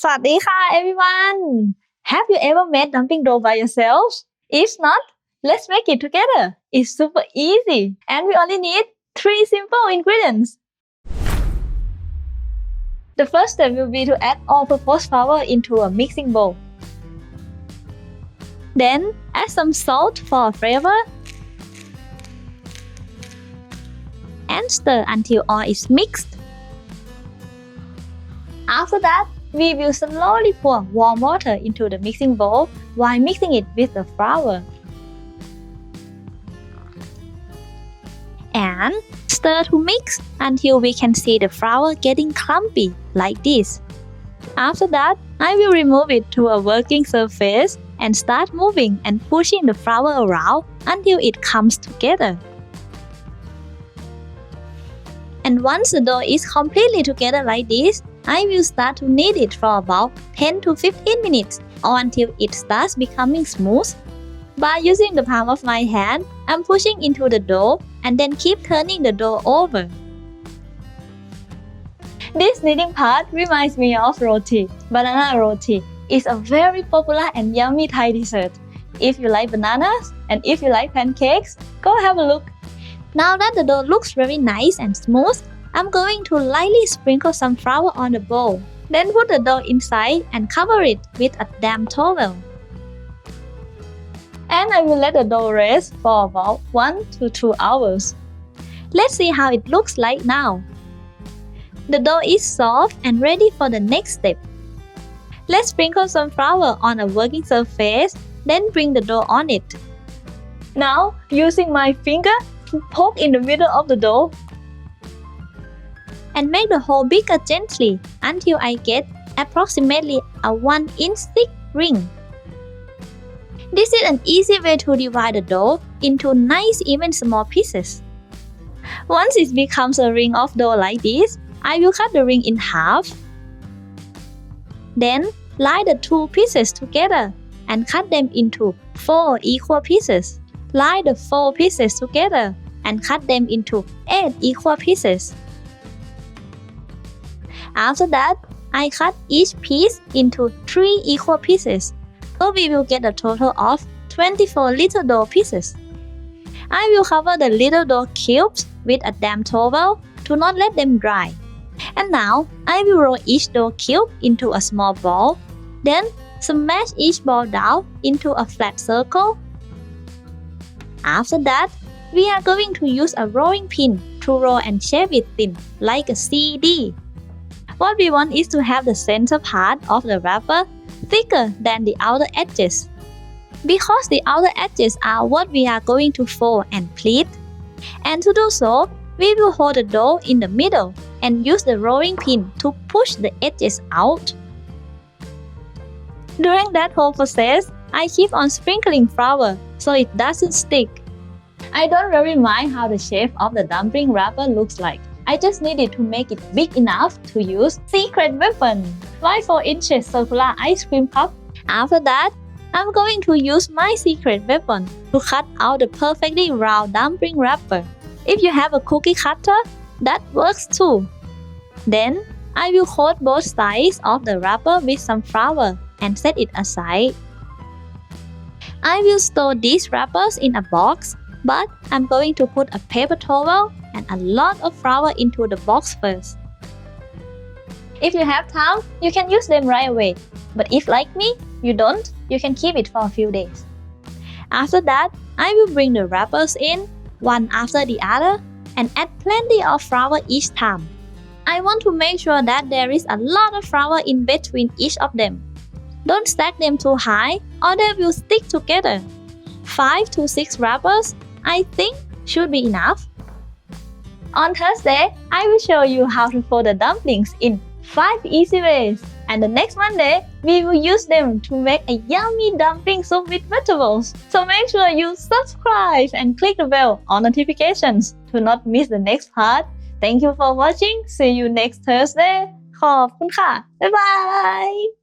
สวัสดีค่ะ everyone. Have you ever made dumpling dough by yourself? If not, let's make it together. It's super easy and we only need 3 simple ingredients. The first step will be to add all-purpose flour into a mixing bowl. Then add some salt for flavor and stir until all is mixed. After that, we will slowly pour warm water into the mixing bowl while mixing it with the flour. And stir to mix until we can see the flour getting clumpy like this. After that, I will remove it to a working surface and start moving and pushing the flour around until it comes together. And once the dough is completely together like this, I will start to knead it for about 10 to 15 minutes or until it starts becoming smooth. By using the palm of my hand, I'm pushing into the dough and then keep turning the dough over. This kneading part reminds me of roti. Banana roti is a very popular and yummy Thai dessert. If you like bananas and if you like pancakes, go have a look. Now that the dough looks very nice and smooth, I'm going to lightly sprinkle some flour on the bowl. Then put the dough inside and cover it with a damp towel. And I will let the dough rest for about 1 to 2 hours. Let's see how it looks like now. The dough is soft and ready for the next step. Let's sprinkle some flour on a working surface, then bring the dough on it. Now, using my finger to poke in the middle of the dough and make the hole bigger gently until I get approximately a 1-inch thick ring. This is an easy way to divide the dough into nice even small pieces. Once it becomes a ring of dough like this, I will cut the ring in half. Then line the 2 pieces together and cut them into 4 equal pieces. Line the 4 pieces together and cut them into 8 equal pieces. After that, I cut each piece into 3 equal pieces, so we will get a total of 24 little dough pieces. I will cover the little dough cubes with a damp towel to not let them dry. And now, I will roll each dough cube into a small ball, then smash each ball down into a flat circle. After that, we are going to use a rolling pin to roll and shape it thin, like a CD. What we want is to have the center part of the wrapper thicker than the outer edges, because the outer edges are what we are going to fold and pleat. And to do so, we will hold the dough in the middle and use the rolling pin to push the edges out. During that whole process, I keep on sprinkling flour so it doesn't stick. I don't really mind how the shape of the dumpling wrapper looks like. I just needed to make it big enough to use secret weapon, my 4 inches circular ice cream cup. After that, I'm going to use my secret weapon to cut out the perfectly round dumpling wrapper. If you have a cookie cutter, that works too. Then, I will coat both sides of the wrapper with some flour and set it aside. I will store these wrappers in a box, but I'm going to put a paper towel and a lot of flour into the box first. If you have time, you can use them right away. But if like me, you don't, you can keep it for a few days. After that, I will bring the wrappers in, one after the other, and add plenty of flour each time. I want to make sure that there is a lot of flour in between each of them. Don't stack them too high or they will stick together. 5 to 6 wrappers, I think, should be enough. On Thursday, I will show you how to fold the dumplings in 5 easy ways. And the next Monday, we will use them to make a yummy dumpling soup with vegetables. So make sure you subscribe and click the bell on notifications to not miss the next part. Thank you for watching. See you next Thursday. ขอบคุณค่ะ บ๊ายบาย